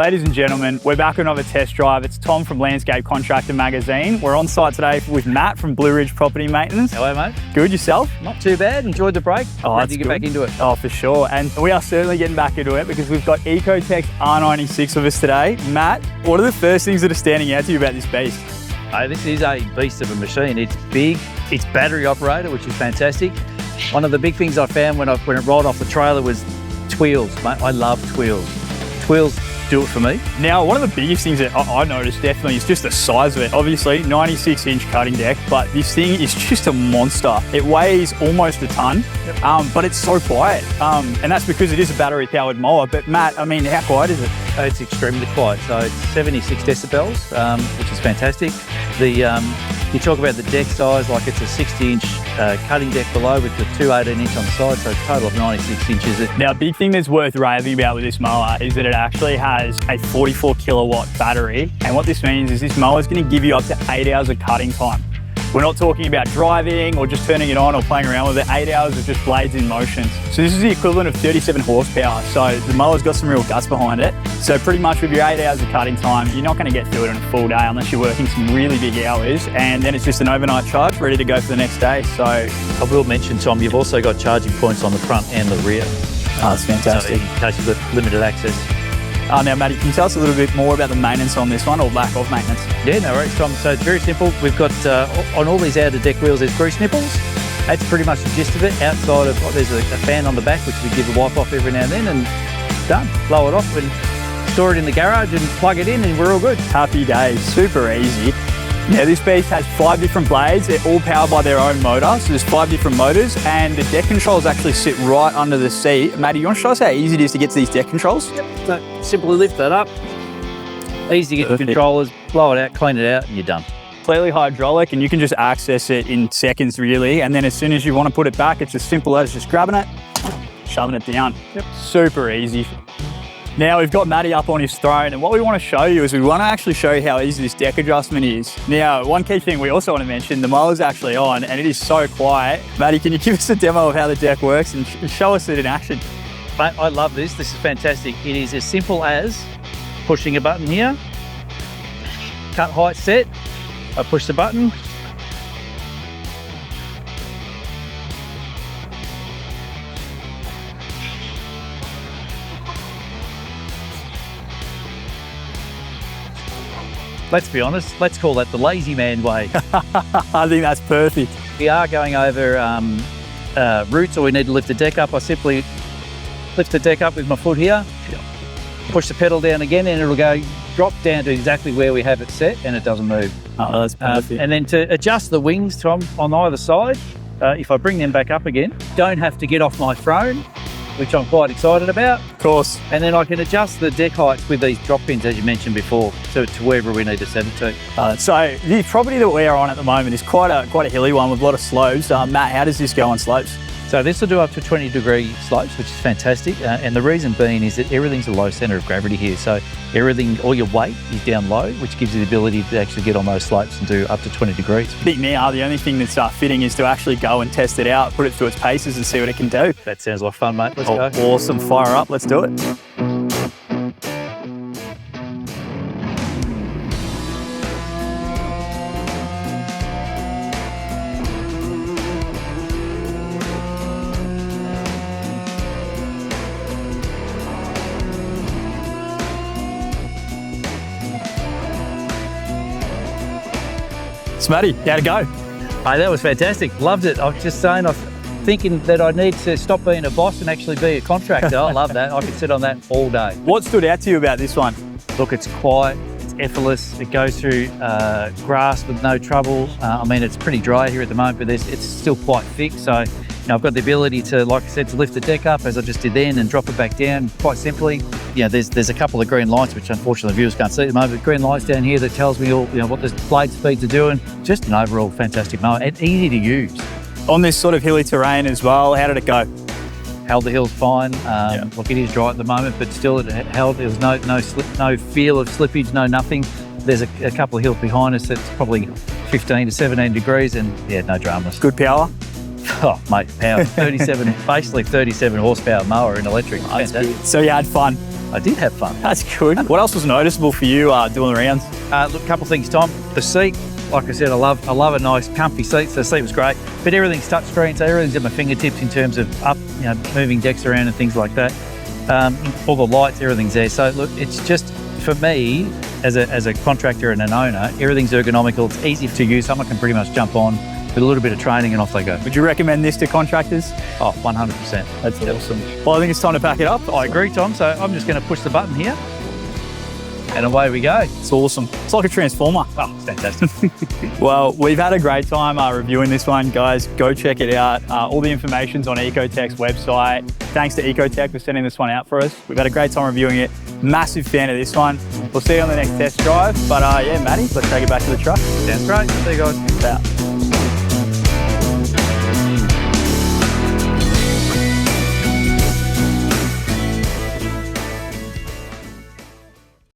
Ladies and gentlemen, we're back on another test drive. It's Tom from Landscape Contractor Magazine. We're on site today with Matt from Blue Ridge Property Maintenance. Hello, mate. Good, yourself? Not too bad. Enjoyed the break. Oh, Ready to get back into it. Oh, for sure. And we are certainly getting back into it because we've got Ecotech R96 with us today. Matt, what are the first things that are standing out to you about this beast? This is a beast of a machine. It's big. It's battery operated, which is fantastic. One of the big things I found when it rolled off the trailer was twheels, mate. I love twheels. Twheels do it for me. Now, one of the biggest things that I noticed definitely is just the size of it. Obviously, 96-inch cutting deck, but this thing is just a monster. It weighs almost a ton, but it's so quiet. And that's because it is a battery-powered mower. But Matt, I mean, how quiet is it? It's extremely quiet. So it's 76 decibels, which is fantastic. You talk about the deck size, like it's a 60-inch cutting deck below with the two 18-inch on the side, so a total of 96 inches. Now, a big thing that's worth raving about with this mower is that it actually has a 44 kilowatt battery. And what this means is this mower is going to give you up to 8 hours of cutting time. We're not talking about driving or just turning it on or playing around with it. 8 hours of just blades in motion. So this is the equivalent of 37 horsepower. So the mower's got some real guts behind it. So pretty much with your 8 hours of cutting time, you're not going to get through it in a full day unless you're working some really big hours. And then it's just an overnight charge ready to go for the next day. So I will mention, Tom, you've also got charging points on the front and the rear. Oh, that's fantastic. So in case you've got limited access. Now, Matty, can you tell us a little bit more about the maintenance on this one, or lack of maintenance? Yeah, no worries, Tom. So it's very simple. We've got, on all these outer deck wheels, there's grease nipples. That's pretty much the gist of it. Outside of, there's a fan on the back, which we give a wipe off every now and then, and done. Blow it off and store it in the garage and plug it in, and we're all good. Happy days, super easy. Now, this beast has 5 different blades. They're all powered by their own motor. So there's 5 different motors, and the deck controls actually sit right under the seat. Matty, you want to show us how easy it is to get to these deck controls? Yep. So simply lift that up. Easy to get the controllers, blow it out, clean it out, and you're done. Completely hydraulic, and you can just access it in seconds, really. And then as soon as you want to put it back, it's as simple as just grabbing it, shoving it down. Yep. Super easy. Now we've got Matty up on his throne, and what we want to show you is we want to actually show you how easy this deck adjustment is. Now, one key thing we also want to mention, the mower's actually on and it is so quiet. Matty, can you give us a demo of how the deck works and show us it in action? Mate, I love this. This is fantastic. It is as simple as pushing a button here, cut height set, I push the button, let's be honest, let's call that the lazy man way. I think that's perfect. We are going over routes, or we need to lift the deck up. I simply lift the deck up with my foot here, push the pedal down again, and it'll go drop down to exactly where we have it set, and it doesn't move. Oh, that's perfect. And then to adjust the wings, Tom, on either side, if I bring them back up again, don't have to get off my throne, which I'm quite excited about. Of course. And then I can adjust the deck heights with these drop pins, as you mentioned before, to wherever we need to set it to. So the property that we are on at the moment is quite a hilly one with a lot of slopes. Matt, how does this go on slopes? So this will do up to 20-degree slopes, which is fantastic. And the reason being is that everything's a low centre of gravity here. So everything, all your weight is down low, which gives you the ability to actually get on those slopes and do up to 20 degrees. I think now the only thing that's fitting is to actually go and test it out, put it through its paces and see what it can do. That sounds like fun, mate. Let's go. Awesome. Fire up. Let's do it. Matty, how'd it go? Hey, that was fantastic. Loved it. I was just saying, I was thinking that I need to stop being a boss and actually be a contractor. I love that. I could sit on that all day. What stood out to you about this one? Look, it's quiet, it's effortless. It goes through grass with no trouble. I mean, it's pretty dry here at the moment, but it's still quite thick. So, I've got the ability to, like I said, to lift the deck up as I just did then and drop it back down quite simply. There's a couple of green lights, which unfortunately viewers can't see at the moment, but green lights down here that tells me all, what the blade speeds are doing. Just an overall fantastic mower and easy to use. On this sort of hilly terrain as well, how did it go? Held the hills fine. Look, it is dry at the moment, but still it held. There was no feel of slippage, no nothing. There's a couple of hills behind us that's probably 15 to 17 degrees and no dramas. Good power? Oh, mate, power. 37, basically 37 horsepower mower in electric. So you had fun? I did have fun. That's good. What else was noticeable for you doing the rounds? Look, a couple of things, Tom. The seat, like I said, I love a nice comfy seat, so the seat was great. But everything's touchscreen, so everything's at my fingertips in terms of moving decks around and things like that. All the lights, everything's there. So look, it's just, for me, as a contractor and an owner, everything's ergonomical, it's easy to use, someone can pretty much jump on with a little bit of training and off they go. Would you recommend this to contractors? Oh, 100%. That's awesome. Well, I think it's time to pack it up. I agree, Tom, so I'm just going to push the button here. And away we go. It's awesome. It's like a transformer. Oh, it's fantastic. Well, we've had a great time reviewing this one, guys. Go check it out. All the information's on Ecotech's website. Thanks to Ecotech for sending this one out for us. We've had a great time reviewing it. Massive fan of this one. We'll see you on the next test drive. But yeah, Matty, let's take it back to the truck. Sounds great. See you guys. Out.